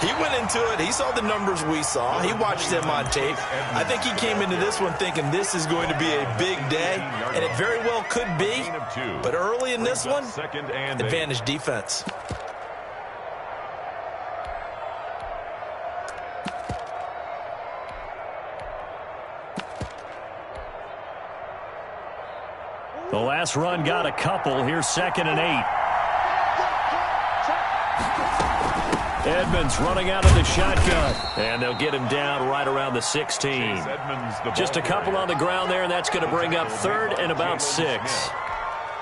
He went into it. He saw the numbers we saw. He watched them on tape. I think he came into this one thinking this is going to be a big day, and it very well could be. But early in this one, advantage defense. The last run got a couple. Here's 2nd and 8. Edmonds running out of the shotgun. And they'll get him down right around the 16. Just a couple on the ground there, and that's going to bring up 3rd and about 6.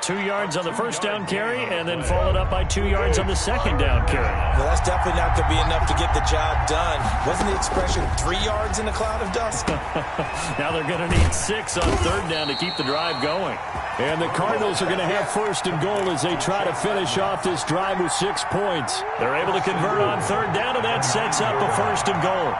2 yards on the first down carry, and then followed up by 2 yards on the second down carry. Well, that's definitely not going to be enough to get the job done. Wasn't the expression 3 yards in a cloud of dust? Now they're going to need 6 on 3rd down to keep the drive going. And the Cardinals are going to have 1st and goal as they try to finish off this drive with 6 points. They're able to convert on 3rd down, and that sets up a 1st and goal.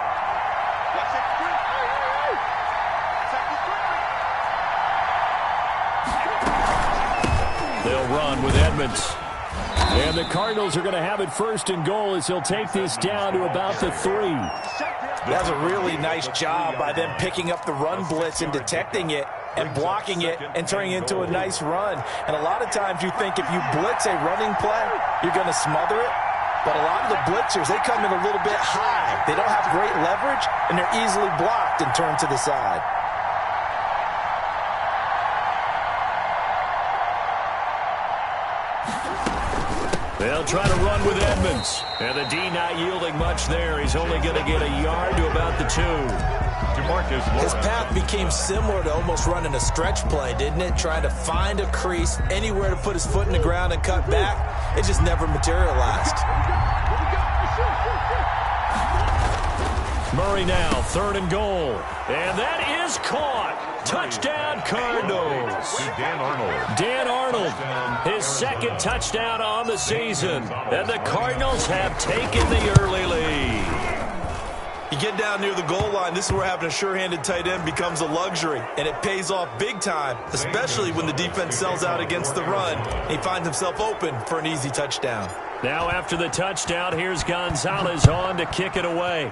They'll run with Edmonds. And the Cardinals are going to have it 1st and goal as he'll take this down to about the 3. That's a really nice job by them picking up the run blitz and detecting it and blocking it and turning it into a nice run. And a lot of times you think if you blitz a running play, you're going to smother it. But a lot of the blitzers, they come in a little bit high. They don't have great leverage, and they're easily blocked and turned to the side. They'll try to run with Edmonds. And the D not yielding much there. He's only going to get a yard to about the 2. His path became similar to almost running a stretch play, didn't it? Trying to find a crease, anywhere to put his foot in the ground and cut back. It just never materialized. Murray now, 3rd and goal. And that is caught. Touchdown, Cardinals. Dan Arnold, his 2nd touchdown on the season. And the Cardinals have taken the early lead. You get down near the goal line, this is where having a sure-handed tight end becomes a luxury, and it pays off big time, especially when the defense sells out against the run, and he finds himself open for an easy touchdown. Now after the touchdown, here's Gonzalez on to kick it away.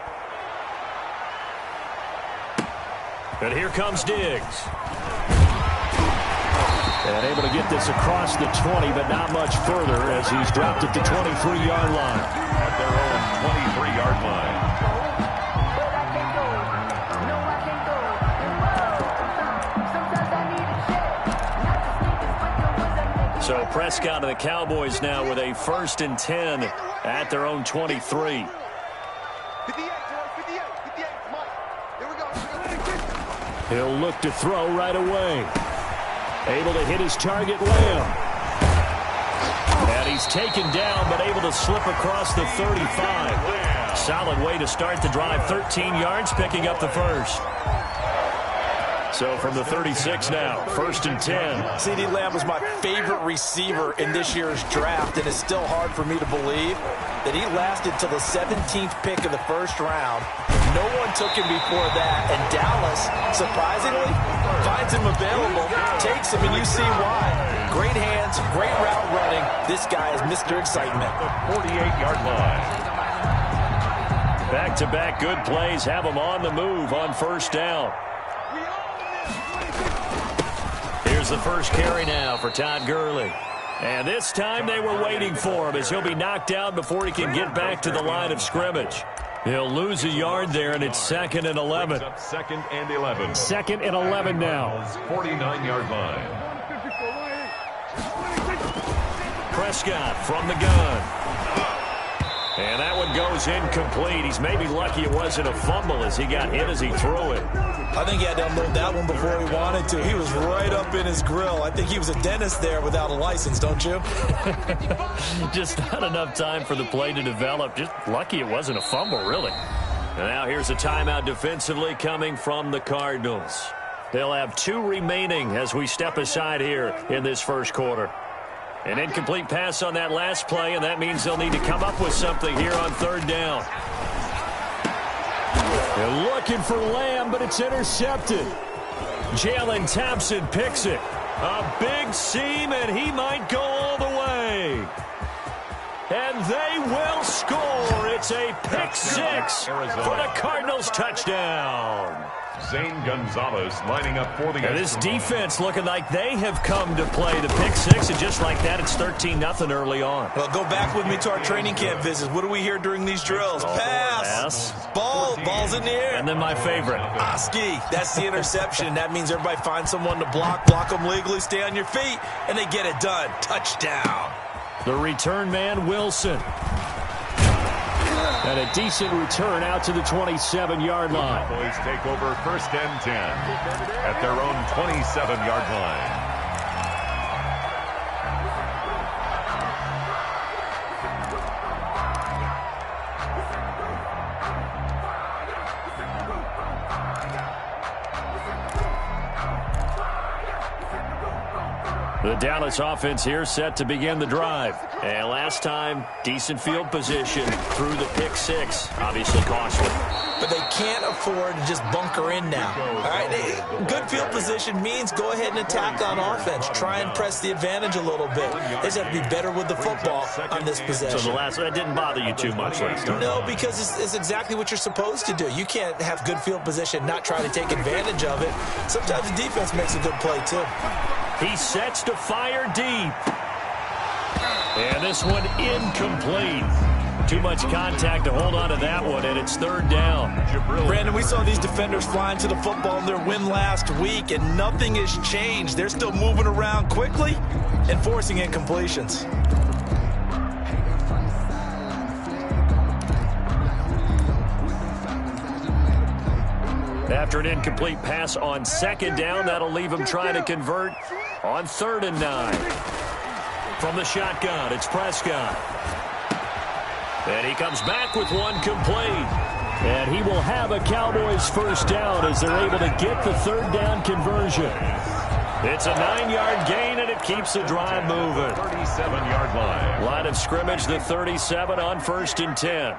And here comes Diggs. And able to get this across the 20, but not much further as he's dropped at the 23-yard line. At their own 23-yard line. So Prescott and the Cowboys now with a 1st and 10 at their own 23. He'll look to throw right away. Able to hit his target, Lamb. And he's taken down, but able to slip across the 35. Solid way to start the drive. 13 yards, picking up the 1st. So from the 36 now, 1st and 10. CeeDee Lamb was my favorite receiver in this year's draft, and it's still hard for me to believe that he lasted till the 17th pick of the 1st round. No one took him before that, and Dallas, surprisingly, finds him available, takes him, and you see why. Great hands, great route running. This guy is Mr. Excitement. 48-yard line. Back-to-back good plays have him on the move on 1st down. Here's the first carry now for Todd Gurley. And this time they were waiting for him as he'll be knocked out before he can get back to the line of scrimmage. He'll lose a yard there, and it's 2nd and 11. 2nd and 11. 2nd and 11 now. 49-yard line. Prescott from the gun. And that one goes incomplete. He's maybe lucky it wasn't a fumble as he got hit as he threw it. I think he had to unload that one before he wanted to. He was right up in his grill. I think he was a dentist there without a license, don't you? Just not enough time for the play to develop. Just lucky it wasn't a fumble, really. And now here's a timeout defensively coming from the Cardinals. They'll have 2 remaining as we step aside here in this 1st quarter. An incomplete pass on that last play, and that means they'll need to come up with something here on 3rd down. They're looking for Lamb, but it's intercepted. Jalen Thompson picks it. A big seam, and he might go all the way. And they will score It's a pick six for the Cardinals touchdown. Zane Gonzalez lining up for the This defense looking like they have come to play the pick six, and just like that, it's 13-0 early on. Well, go back with me to our training camp visits. What do we hear during these drills? Pass. Ball's in the air. And then my favorite. Oski. That's the interception. That means everybody finds someone to block them legally, stay on your feet, and they get it done. Touchdown. The return man, Wilson. And a decent return out to the 27-yard line. Cowboys take over 1st and 10 at their own 27-yard line. The Dallas offense here set to begin the drive. And last time, decent field position through the pick six. Obviously costly. But they can't afford to just bunker in now. All right, good field position means go ahead and attack on offense. Try and press the advantage a little bit. They just have to be better with the football on this possession. So that didn't bother you too much last time? No, because it's exactly what you're supposed to do. You can't have good field position, not try to take advantage of it. Sometimes the defense makes a good play, too. He sets to fire deep. And this one incomplete. Too much contact to hold on to that one, and it's 3rd down. Brandon, we saw these defenders flying to the football in their win last week, and nothing has changed. They're still moving around quickly and forcing incompletions. After an incomplete pass on 2nd down, that'll leave him trying to convert on 3rd and 9. From the shotgun, it's Prescott. And he comes back with one complete. And he will have a Cowboys 1st down as they're able to get the 3rd down conversion. It's a 9-yard gain, and it keeps the drive moving. 37-yard line. Line of scrimmage, the 37 on 1st and 10.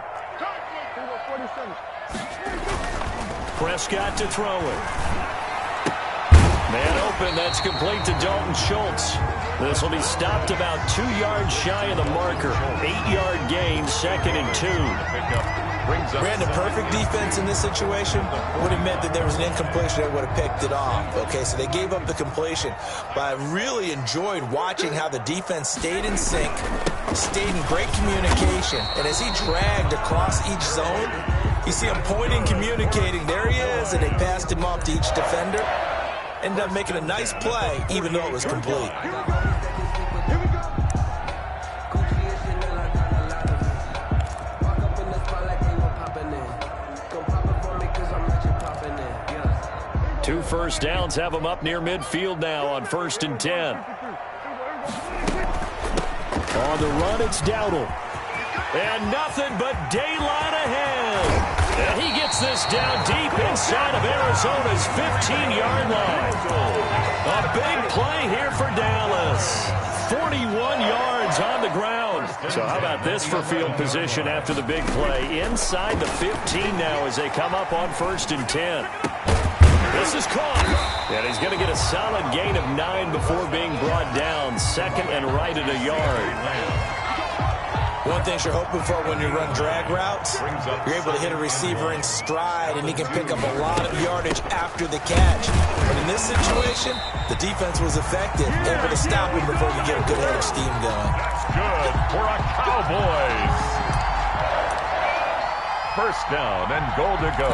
Prescott to throw it. Man open, that's complete to Dalton Schultz. This will be stopped about 2 yards shy of the marker. 8-yard gain, 2nd and 2. Brandon, perfect defense in this situation would have meant that there was an incompletion. They would have picked it off. Okay, so they gave up the completion. But I really enjoyed watching how the defense stayed in sync, stayed in great communication. And as he dragged across each zone, you see him pointing, communicating. There he is, and they passed him off to each defender. Ended up making a nice play, even though it was complete. Two 1st downs have them up near midfield now on 1st and 10. On the run, it's Dowdle. And nothing but daylight ahead. And he gets this down deep inside of Arizona's 15-yard line. A big play here for Dallas. 41 yards on the ground. So how about this for field position after the big play? Inside the 15 now as they come up on 1st and 10. This is caught. And he's going to get a solid gain of 9 before being brought down. 2nd and right at a yard. One thing you're hoping for when you run drag routes, you're able to hit a receiver in stride, and he can pick up a lot of yardage after the catch. But in this situation, the defense was effective, able to stop him before he get a good head of steam going. That's good for a Cowboys. 1st down and goal to go.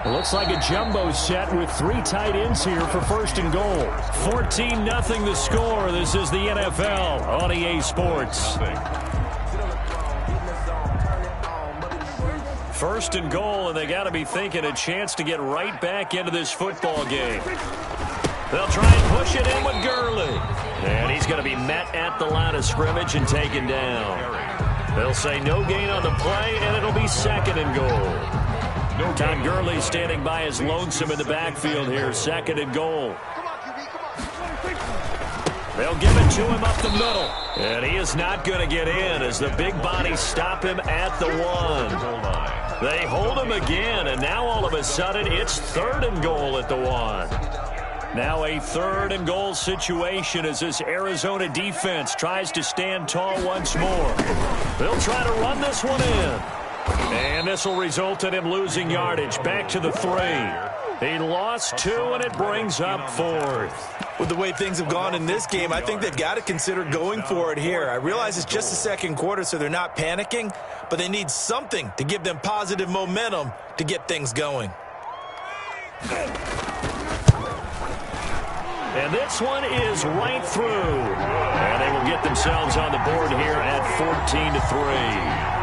Looks like a jumbo set with 3 tight ends here for 1st and goal. 14-0 the score. This is the NFL on EA Sports. 1st and goal, and they got to be thinking a chance to get right back into this football game. They'll try and push it in with Gurley. And he's going to be met at the line of scrimmage and taken down. They'll say no gain on the play, and it'll be 2nd and goal. Todd Gurley standing by his lonesome in the backfield here. 2nd and goal. They'll give it to him up the middle. And he is not going to get in as the big bodies stop him at the 1. They hold him again, and now all of a sudden it's 3rd and goal at the 1. Now a 3rd and goal situation as this Arizona defense tries to stand tall once more. They'll try to run this one in. And this will result in him losing yardage back to the 3. He lost 2, and it brings up 4th. With the way things have gone in this game, I think they've got to consider going for it here. I realize it's just the second quarter, so they're not panicking, but they need something to give them positive momentum to get things going. And this one is right through. And they will get themselves on the board here at 14-3.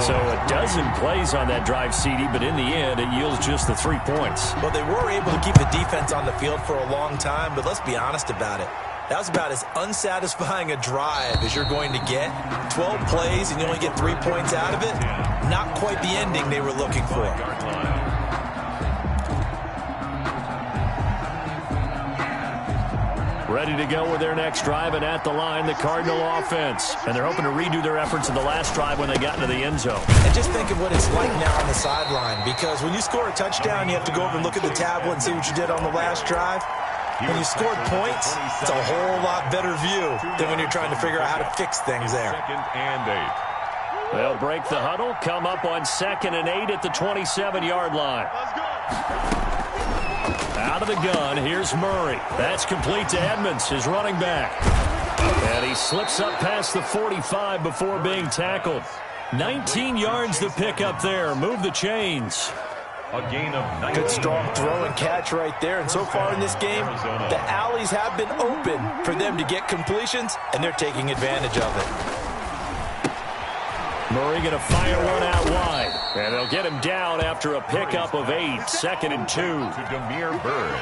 So a dozen plays on that drive, CD, but in the end, it yields just the 3 points. Well, they were able to keep the defense on the field for a long time, but let's be honest about it. That was about as unsatisfying a drive as you're going to get. 12 plays and you only get 3 points out of it. Not quite the ending they were looking for. Ready to go with their next drive, and at the line, the Cardinal offense. And they're hoping to redo their efforts in the last drive when they got into the end zone. And just think of what it's like now on the sideline, because when you score a touchdown, you have to go over and look at the tablet and see what you did on the last drive. When you scored points, it's a whole lot better view than when you're trying to figure out how to fix things there. 2nd and 8. They'll break the huddle, come up on 2nd and 8 at the 27-yard line. Out of the gun, here's Murray. That's complete to Edmonds, his running back. And he slips up past the 45 before being tackled. 19 yards to pick up there. Move the chains. A gain of 19. Good strong throw and catch right there. And so far in this game, the alleys have been open for them to get completions, and they're taking advantage of it. Murray going to fire one out wide. And they'll get him down after a pickup of 8. 2nd and 2. To Demir Bird.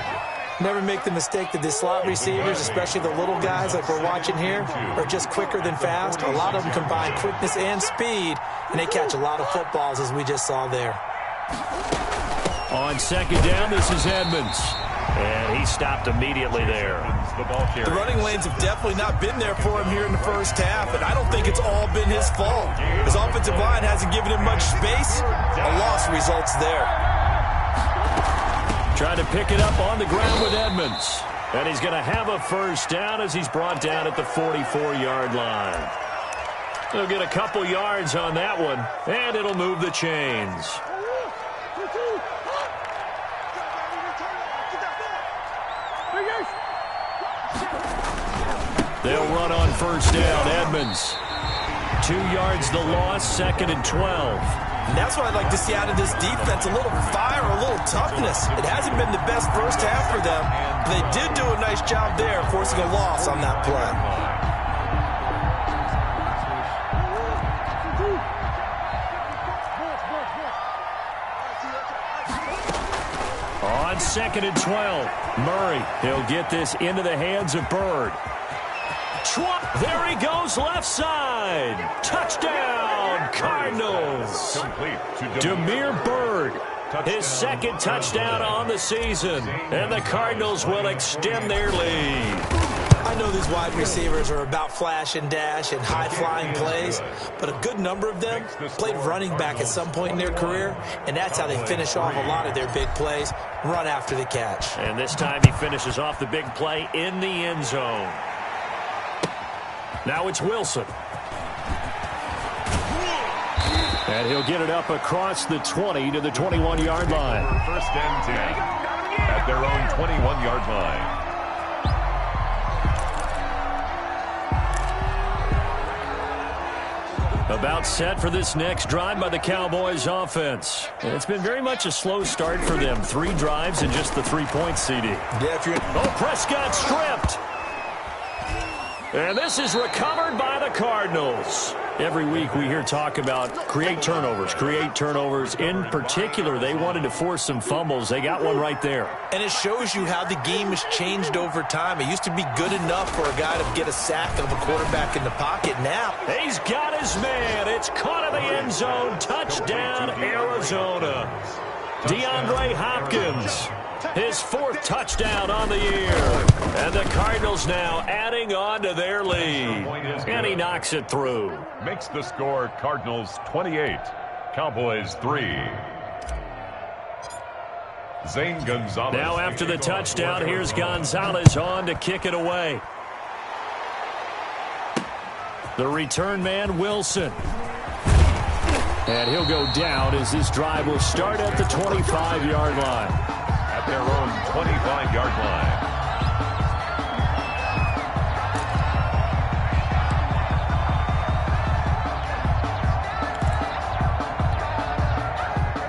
Never make the mistake that the slot receivers, especially the little guys like we're watching here, are just quicker than fast. A lot of them combine quickness and speed, and they catch a lot of footballs, as we just saw there. On 2nd down, this is Edmonds. And he stopped immediately there. The running lanes have definitely not been there for him here in the first half, and I don't think it's all been his fault. His offensive line hasn't given him much space. A loss results there. Trying to pick it up on the ground with Edmonds. And he's going to have a first down as he's brought down at the 44-yard line. He'll get a couple yards on that one, and it'll move the chains. They'll run on first down. Edmonds. 2 yards the loss, 2nd and 12. And that's what I'd like to see out of this defense, a little fire, a little toughness. It hasn't been the best first half for them, but they did do a nice job there, forcing a loss on that play. On 2nd and 12, Murray. He'll get this into the hands of Bird. There he goes, left side. Touchdown, Cardinals. Demir Bird, his 2nd touchdown on the season. And the Cardinals will extend their lead. I know these wide receivers are about flash and dash and high-flying plays, but a good number of them played running back at some point in their career, and that's how they finish off a lot of their big plays, run after the catch. And this time he finishes off the big play in the end zone. Now it's Wilson. And he'll get it up across the 20 to the 21-yard line. 1st and 10 at their own 21-yard line. About set for this next drive by the Cowboys offense. And it's been very much a slow start for them. 3 drives and just the 3 points, CD. Yeah, if you're... Oh, Prescott stripped. And this is recovered by the Cardinals. Every week we hear talk about create turnovers. In particular, they wanted to force some fumbles. They got one right there. And it shows you how the game has changed over time. It used to be good enough for a guy to get a sack of a quarterback in the pocket. Now he's got his man. It's caught in the end zone. Touchdown, Arizona. DeAndre Hopkins, his 4th touchdown on the year. And the Cardinals now adding on to their lead. And he knocks it through. Makes the score Cardinals 28, Cowboys 3. Zane Gonzalez. Now after the touchdown, here's Gonzalez on to kick it away. The return man, Wilson. And he'll go down as this drive will start at the 25-yard line. At their own 25-yard line.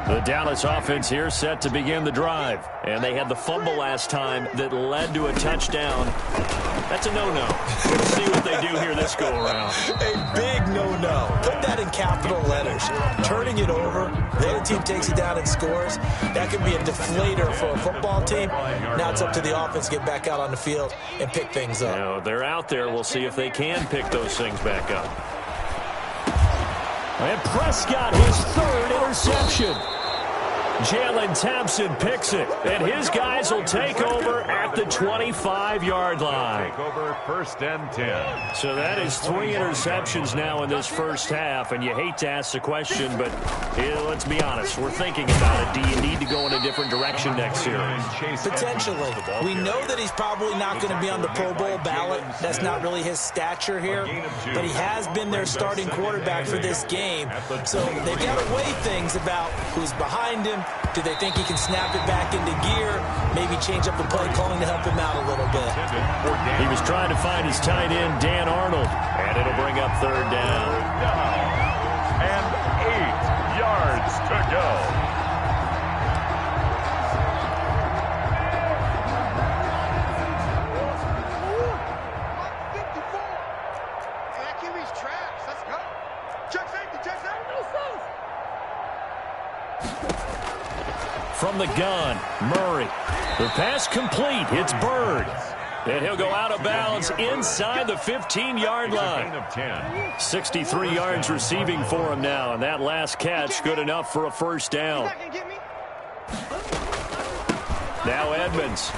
The Dallas offense here set to begin the drive. And they had the fumble last time that led to a touchdown. That's a no-no. We'll see what they do here this go-around. A big no-no. Put that in capital letters. Turning it over, the other team takes it down and scores. That could be a deflator for a football team. Now it's up to the offense to get back out on the field and pick things up. Now, they're out there. We'll see if they can pick those things back up. And Prescott, his third interception. Jalen Thompson picks it, and his guys will take over at the 25-yard line. Take over 1st and 10. So that is 3 interceptions now in this first half, and you hate to ask the question, but let's be honest, we're thinking about it. Do you need to go in a different direction next year? Potentially. We know that he's probably not going to be on the Pro Bowl ballot. That's not really his stature here, but he has been their starting quarterback for this game. So they've got to weigh things about who's behind him. Do they think he can snap it back into gear? Maybe change up the play calling to help him out a little bit. He was trying to find his tight end, Dan Arnold, and it'll bring up 3rd down. And 8 yards to go. From the gun, Murray. The pass complete. It's Bird. And he'll go out of bounds inside the 15-yard line. 63 yards receiving for him now, and that last catch good enough for a 1st down. Now Edmonds.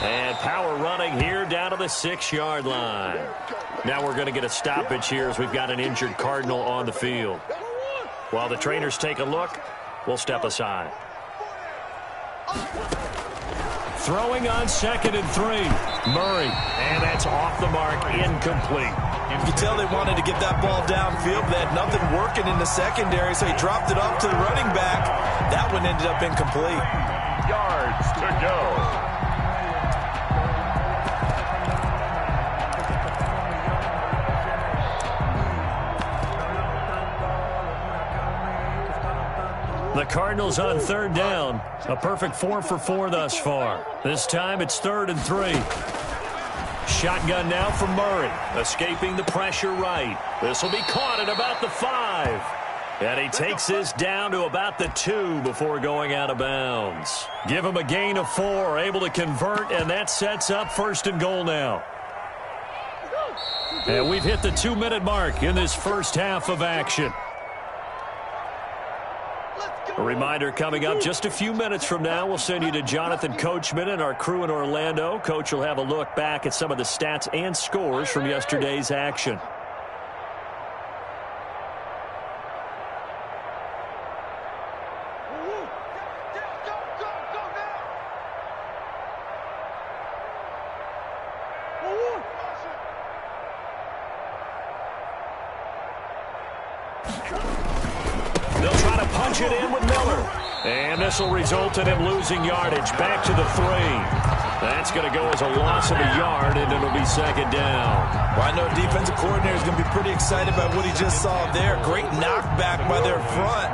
And power running here down to the 6-yard line. Now we're going to get a stoppage here as we've got an injured Cardinal on the field. While the trainers take a look, we'll step aside. Throwing on 2nd and 3. Murray. And that's off the mark. Incomplete. You can tell they wanted to get that ball downfield, but they had nothing working in the secondary, so he dropped it off to the running back. That one ended up incomplete. Yards to go. The Cardinals on 3rd down. A perfect 4 for 4 thus far. This time it's 3rd and 3. Shotgun now from Murray. Escaping the pressure right. This will be caught at about the 5. And he takes this down to about the 2 before going out of bounds. Give him a gain of 4. Able to convert, and that sets up 1st and goal now. And we've hit the 2-minute mark in this first half of action. A reminder coming up just a few minutes from now, we'll send you to Jonathan Coachman and our crew in Orlando. Coach will have a look back at some of the stats and scores from yesterday's action. They'll try to punch it in with Miller. And this will result in him losing yardage back to the 3. That's going to go as a loss of a yard, and it'll be 2nd down. Well, I know defensive coordinator is going to be pretty excited about what he just saw there. Great knockback by their front.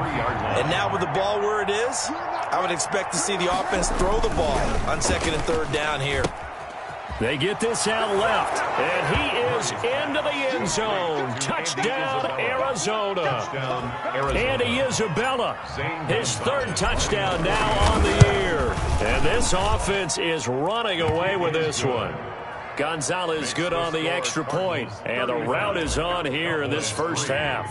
And now with the ball where it is, I would expect to see the offense throw the ball on 2nd and 3rd down here. They get this out left, and he is into the end zone. Touchdown, Arizona. Andy Isabella, his 3rd touchdown now on the year. And this offense is running away with this one. Gonzalez good on the extra point, and the route is on here in this first half.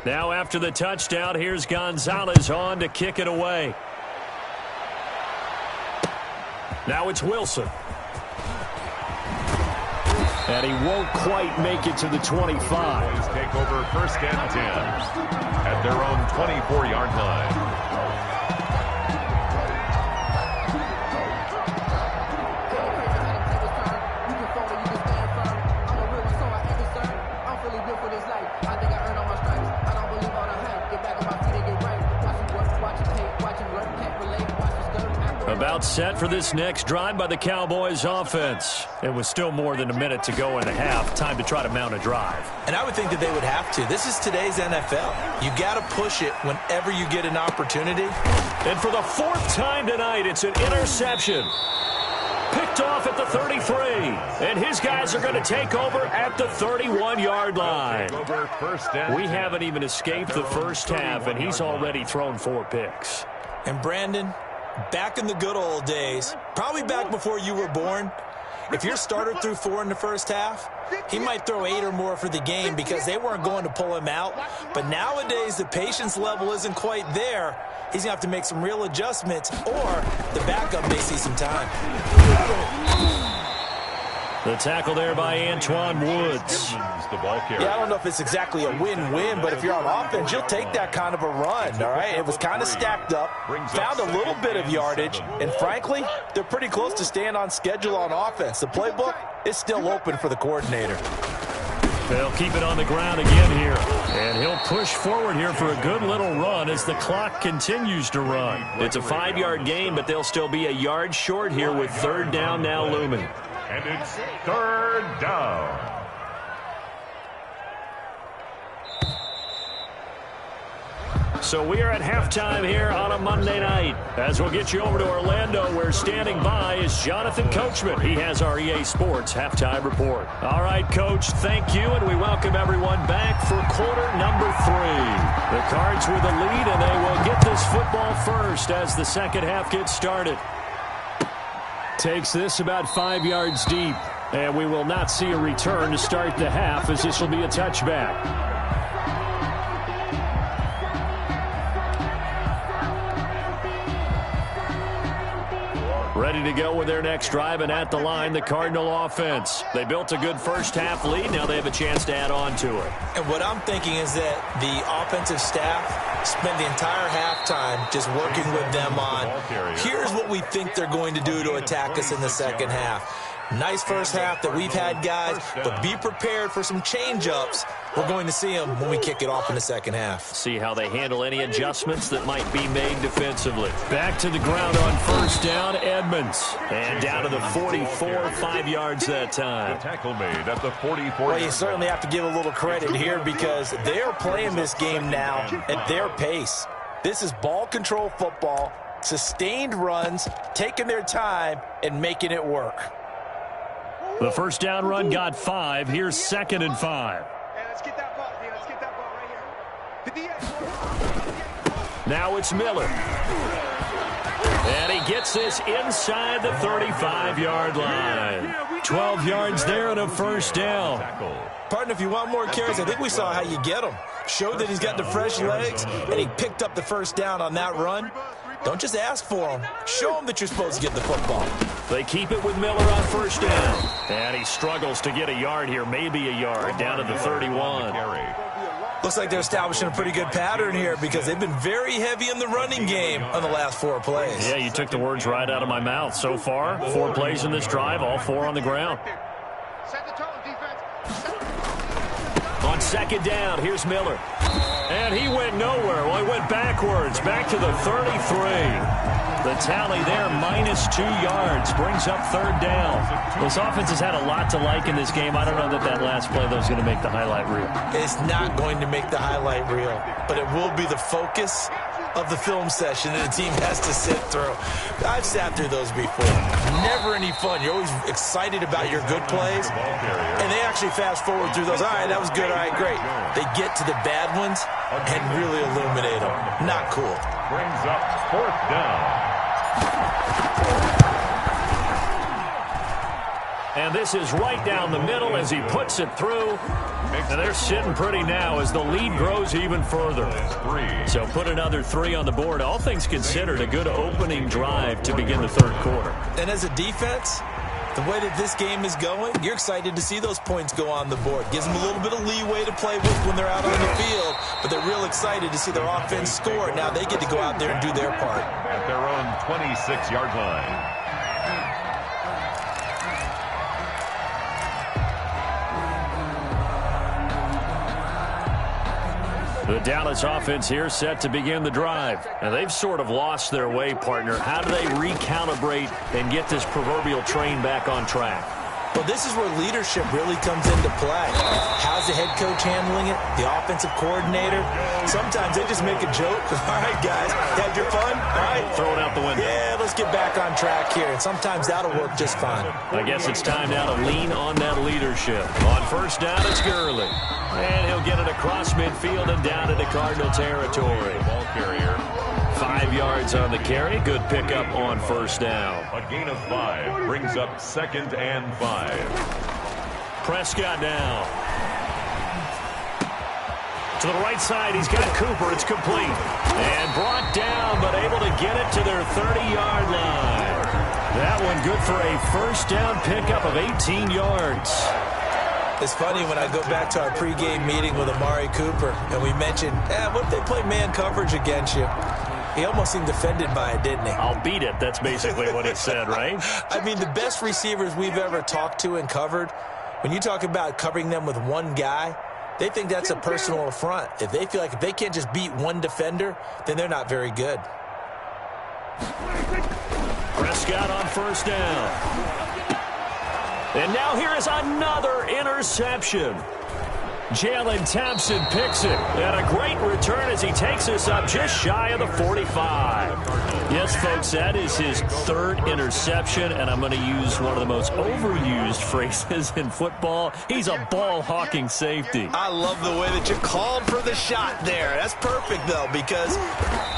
Now after the touchdown, here's Gonzalez on to kick it away. Now it's Wilson. And he won't quite make it to the 25. Cowboys take over 1st and 10 at their own 24-yard line. about set for this next drive by the Cowboys offense. It was still more than a minute to go in the half. Time to try to mount a drive. And I would think that they would have to. This is today's NFL. You got to push it whenever you get an opportunity. And for the fourth time tonight, it's an interception. Picked off at the 33. And his guys are going to take over at the 31-yard line. We haven't even escaped the first half, and he's already thrown 4 picks. And Brandon, back in the good old days, probably back before you were born, if your starter threw 4 in the first half, he might throw 8 or more for the game because they weren't going to pull him out. But nowadays, the patience level isn't quite there. He's going to have to make some real adjustments, or the backup may see some time. The tackle there by Antoine Woods. Yeah, I don't know if it's exactly a win-win, but if you're on offense, you'll take that kind of a run, all right? It was kind of stacked up, found a little bit of yardage, and frankly, they're pretty close to staying on schedule on offense. The playbook is still open for the coordinator. They'll keep it on the ground again here. And he'll push forward here for a good little run as the clock continues to run. It's a 5-yard gain, but they'll still be a yard short here with 3rd down now looming. And it's 3rd down. So we are at halftime here on a Monday night. As we'll get you over to Orlando, where standing by is Jonathan Coachman. He has our EA Sports halftime report. All right, Coach, thank you, and we welcome everyone back for quarter number 3. The Cards with the lead, and they will get this football first as the second half gets started. Takes this about 5 yards deep, and we will not see a return to start the half as this will be a touchback. Ready to go with their next drive, and at the line, the Cardinal offense. They built a good first half lead. Now they have a chance to add on to it. And what I'm thinking is that the offensive staff spent the entire halftime just working with them on, here's what we think they're going to do to attack us in the second half. Nice first half that we've had, guys, but be prepared for some change-ups. We're going to see them when we kick it off in the second half. See how they handle any adjustments that might be made defensively. Back to the ground on first down, Edmonds. And down to the 44, 5 yards that time. Tackle made at the 44. Well, you certainly have to give a little credit here because they are playing this game now at their pace. This is ball control football, sustained runs, taking their time, and making it work. The first down run got 5. Here's 2nd and 5. Let's get that ball. Let's get that ball right here. Now it's Miller. And he gets this inside the 35-yard line. 12 yards there and a first down. Partner, if you want more carries, I think we saw how you get them. Showed that he's got the fresh legs, and he picked up the first down on that run. Don't just ask for him. Show him that you're supposed to get the football. They keep it with Miller on first down. And he struggles to get a yard here, maybe a yard, down to the 31. Looks like they're establishing a pretty good pattern here because they've been very heavy in the running game on the last 4 plays. Yeah, you took the words right out of my mouth. So far, 4 plays in this drive, all 4 on the ground. Set the tone, defense. On second down, here's Miller. And he went nowhere. Well, he went backwards, back to the 33. The tally there, -2 yards, brings up 3rd down. This offense has had a lot to like in this game. I don't know that that last play, though, is going to make the highlight reel. It's not going to make the highlight reel, but it will be the focus of the film session that a team has to sit through. I've sat through those before. Never any fun. You're always excited about your good plays, and they actually fast forward through those. All right, that was good. All right, great. They get to the bad ones and really illuminate them. Not cool. Brings up 4th down. And this is right down the middle as he puts it through. And they're sitting pretty now as the lead grows even further. So put another 3 on the board. All things considered, a good opening drive to begin the 3rd quarter. And as a defense, the way that this game is going, you're excited to see those points go on the board. Gives them a little bit of leeway to play with when they're out on the field, but they're real excited to see their offense score. Now they get to go out there and do their part. At their own 26-yard line. The Dallas offense here set to begin the drive. And they've sort of lost their way, partner. How do they recalibrate and get this proverbial train back on track? Well, this is where leadership really comes into play. How's the head coach handling it? The offensive coordinator? Sometimes they just make a joke. All right, guys, had your fun? All right. Throw it out the window. Yeah, let's get back on track here. And sometimes that'll work just fine. I guess it's time now to lean on that leadership. On first down, it's Gurley. And he'll get it across midfield and down into Cardinal territory. Ball carrier. 5 yards on the carry. Good pickup on first down. A gain of 5 brings up 2nd and 5. Prescott now. To the right side, he's got Cooper. It's complete. And brought down, but able to get it to their 30-yard line. That one good for a first down pickup of 18 yards. It's funny when I go back to our pregame meeting with Amari Cooper, and we mentioned, what if they play man coverage against you? He almost seemed offended by it, didn't he? I'll beat it. That's basically what he said, right? I mean, the best receivers we've ever talked to and covered, when you talk about covering them with one guy, they think that's a personal affront. If they feel like if they can't just beat one defender, then they're not very good. Prescott on first down. And now here is another interception. Jalen Thompson picks it. And a great return as he takes us up just shy of the 45. Yes, folks, that is his 3rd interception, and I'm going to use one of the most overused phrases in football. He's a ball-hawking safety. I love the way that you called for the shot there. That's perfect, though, because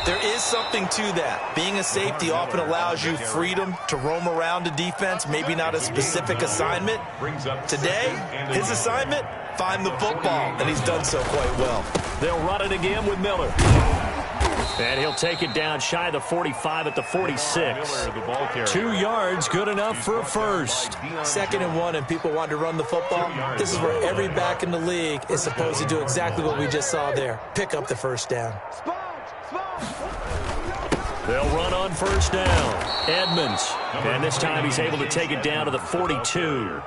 there is something to that. Being a safety often allows you freedom to roam around a defense, maybe not a specific assignment. Today, his assignment, find the football, and he's done so quite well. They'll run it again with Miller. And he'll take it down shy of the 45 at the 46. 2 yards, good enough for a first. 2nd and 1, and people want to run the football. This is where every back in the league is supposed to do exactly what we just saw there. Pick up the first down. They'll run on first down. Edmonds. And this time he's able to take it down to the 42.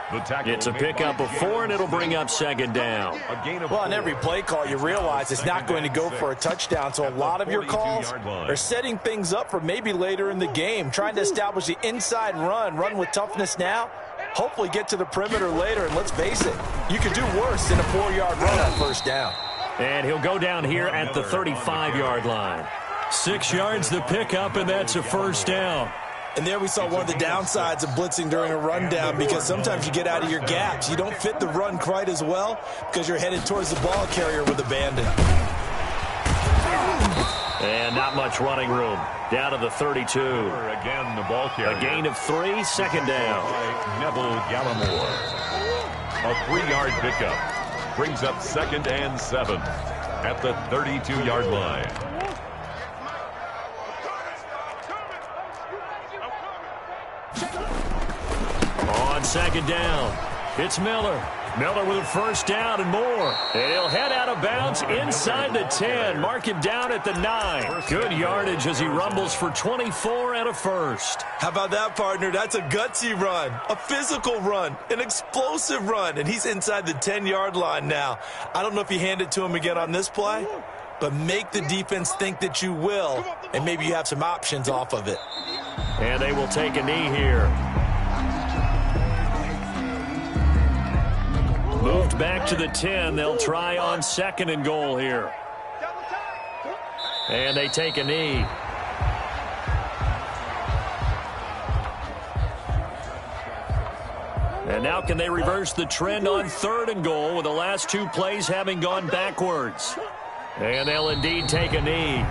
It's a pickup of 4, and it'll bring up 2nd down. Well, on every play call, you realize it's not going to go for a touchdown, so a lot of your calls are setting things up for maybe later in the game, trying to establish the inside run with toughness now, hopefully get to the perimeter later, and let's face it, you could do worse than a 4-yard run on first down. And he'll go down here at the 35-yard line. 6 yards the pickup, and that's a first down. And there we saw one of the downsides of blitzing during a rundown, because sometimes you get out of your gaps. You don't fit the run quite as well because you're headed towards the ball carrier with abandon. And not much running room. Down to the 32. Again, the ball carrier. A gain of 3, 2nd down. Neville Gallimore. A 3-yard pickup. Brings up 2nd and 7 at the 32-yard line. On 2nd down, it's Miller. Miller with a first down and more. And he'll head out of bounds inside the 10. Mark him down at the 9. Good yardage as he rumbles for 24 and a first. How about that, partner? That's a gutsy run, a physical run, an explosive run, and he's inside the 10-yard line now. I don't know if you hand it to him again on this play, but make the defense think that you will, and maybe you have some options off of it. And they will take a knee here. Moved back to the 10. They'll try on 2nd and goal here. And they take a knee. And now can they reverse the trend on 3rd and goal with the last 2 plays having gone backwards? And they'll indeed take a knee.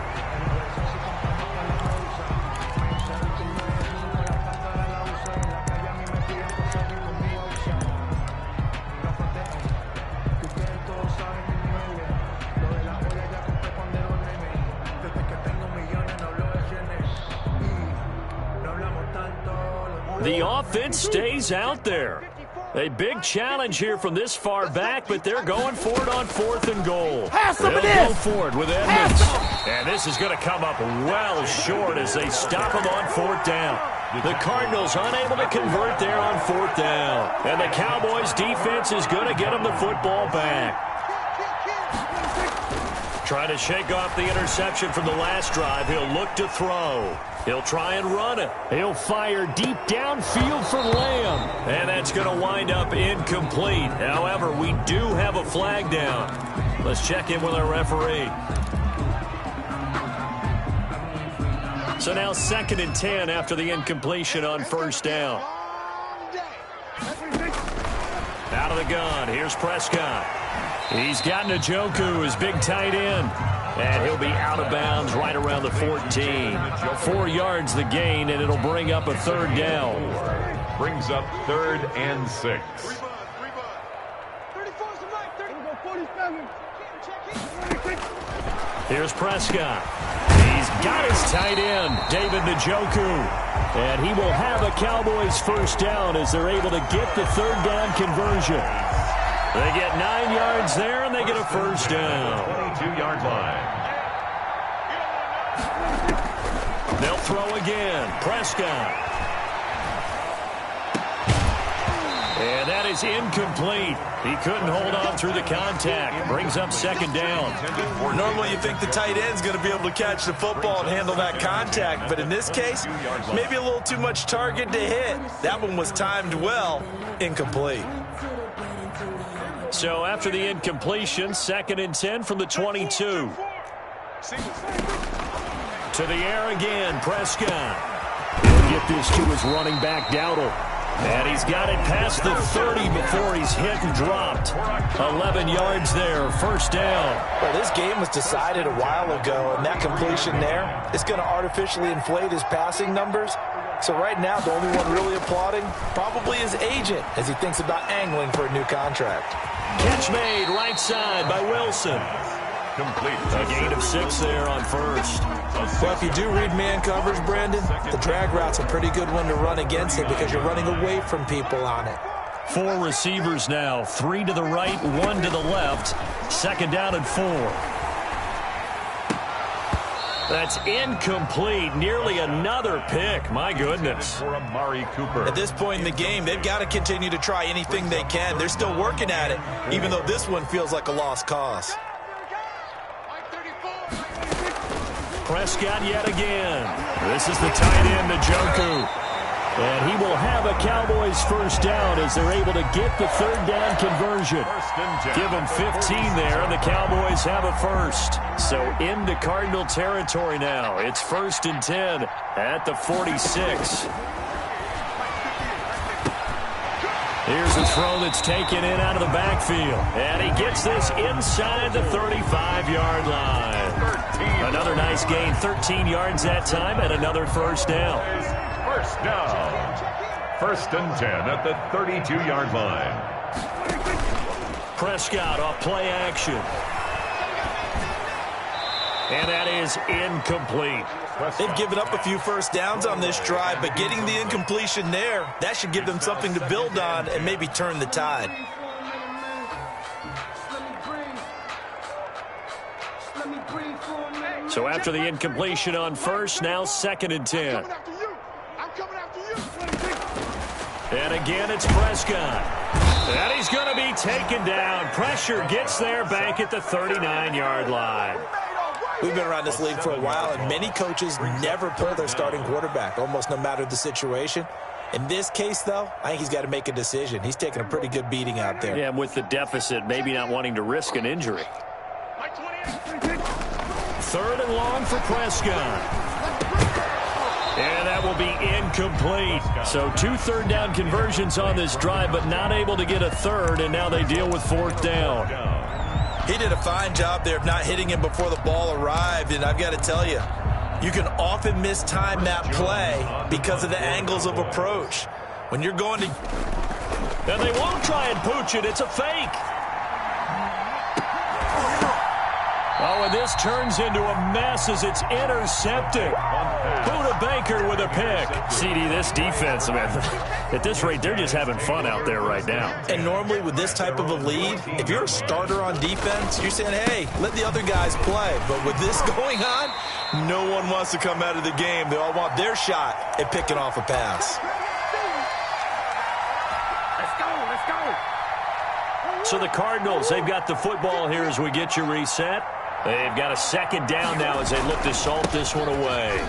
The offense stays out there. A big challenge here from this far back, but they're going for it on 4th and goal. They'll go for it with Edmonds. And this is going to come up well short as they stop him on 4th down. The Cardinals unable to convert there on 4th down. And the Cowboys defense is going to get them the football back. Trying to shake off the interception from the last drive. He'll look to throw. He'll try and run it. He'll fire deep downfield for Lamb. And that's going to wind up incomplete. However, we do have a flag down. Let's check in with our referee. So now 2nd and 10 after the incompletion on first down. Out of the gun. Here's Prescott. He's got Njoku, his big tight end. And he'll be out of bounds right around the 14. 4 yards the gain, and it'll bring up a 3rd down. Brings up 3rd and 6. Here's Prescott. He's got his tight end, David Njoku. And he will have a Cowboys first down as they're able to get the 3rd down conversion. They get 9 yards there, and they get a first down. 22-yard line. They'll throw again. Prescott. And that is incomplete. He couldn't hold on through the contact. Brings up 2nd down. Normally you think the tight end's going to be able to catch the football and handle that contact, but in this case, maybe a little too much target to hit. That one was timed well. Incomplete. So after the incompletion, 2nd and 10 from the 22. To the air again, Prescott. He'll get this to his running back, Dowdle. And he's got it past the 30 before he's hit and dropped. 11 yards there, first down. Well, this game was decided a while ago, and that completion there is going to artificially inflate his passing numbers. So right now, the only one really applauding probably his agent as he thinks about angling for a new contract. Catch made right side by Wilson. Complete. A gain of 6 there on first. Well, if you do read man coverage, Brandon, the drag route's a pretty good one to run against it because you're running away from people on it. 4 receivers now, 3 to the right, 1 to the left. 2nd down and 4. That's incomplete. Nearly another pick. My goodness. For Amari Cooper. At this point in the game, they've got to continue to try anything they can. They're still working at it, even though this one feels like a lost cause. Prescott yet again. This is the tight end, Njoku. And he will have a Cowboys first down as they're able to get the 3rd down conversion. Give them 15 there, and the Cowboys have a first. So into Cardinal territory now. It's 1st and 10 at the 46. Here's a throw that's taken in out of the backfield. And he gets this inside the 35-yard line. Another nice gain, 13 yards that time, and another first down. First down. 1st and 10 at the 32-yard line. Prescott off play action. And that is incomplete. They've given up a few first downs on this drive, but getting the incompletion there, that should give them something to build on and maybe turn the tide. So after the incompletion on first, now 2nd and 10. And again, it's Prescott. And he's going to be taken down. Pressure gets there back at the 39-yard line. We've been around this league for a while, and many coaches never pull their starting quarterback, almost no matter the situation. In this case, though, I think he's got to make a decision. He's taking a pretty good beating out there. Yeah, and with the deficit, maybe not wanting to risk an injury. 3rd and long for Prescott. And that will be incomplete. So 2 3rd down conversions on this drive, but not able to get a 3rd, and now they deal with 4th down. He did a fine job there of not hitting him before the ball arrived, and I've got to tell you, you can often mistime that play because of the angles of approach. When you're going to... And they won't try and pooch it. It's a fake. Oh, and this turns into a mess as it's intercepted. Buda Baker with a pick. CD, this defense, man, at this rate, they're just having fun out there right now. And normally with this type of a lead, if you're a starter on defense, you're saying, hey, let the other guys play. But with this going on, no one wants to come out of the game. They all want their shot at picking off a pass. So the Cardinals, they've got the football here as we get you reset. They've got a second down now as they look to salt this one away.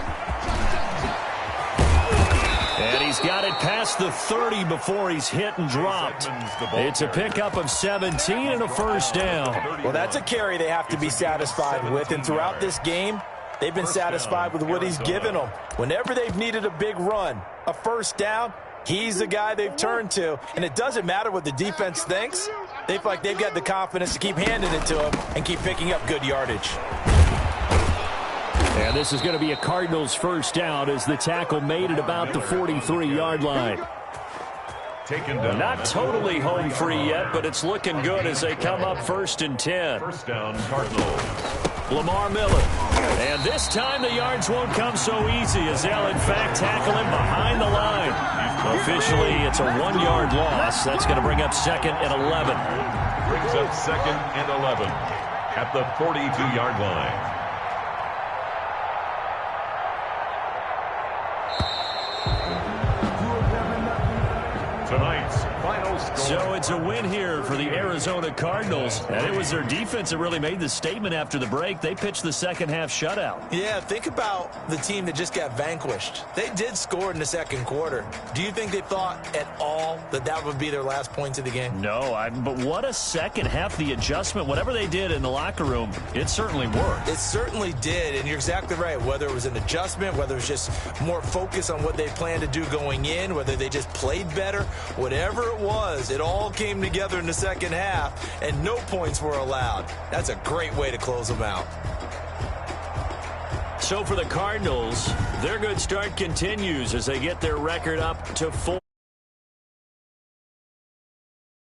And he's got it past the 30 before he's hit and dropped. It's a pickup of 17 and a first down. Well, that's a carry they have to be satisfied with. And throughout this game, they've been satisfied with what he's given them. Whenever they've needed a big run, a first down, he's the guy they've turned to. And it doesn't matter what the defense thinks. They feel like they've got the confidence to keep handing it to him and keep picking up good yardage. And this is going to be a Cardinals first down as the tackle made at about the 43-yard line. Taken down. Not totally home free yet, but it's looking good as they come up 1st and 10. First down, Cardinals. Lamar Miller. And this time the yards won't come so easy as they'll, in fact, tackle him behind the line. Officially, it's a 1-yard loss. That's going to bring up 2nd and 11. Brings up 2nd and 11 at the 42-yard line. Tonight's final score. So it's a win here for the Arizona Cardinals. And it was their defense that really made the statement after the break. They pitched the second half shutout. Yeah, think about the team that just got vanquished. They did score in the second quarter. Do you think they thought at all that that would be their last points of the game? No, but what a second half. The adjustment, whatever they did in the locker room, it certainly worked. It certainly did, and you're exactly right. Whether it was an adjustment, whether it was just more focus on what they planned to do going in, whether they just played better, whatever it was, it all came together in the second half, and no points were allowed. That's a great way to close them out. So for the Cardinals, their good start continues as they get their record up to 4.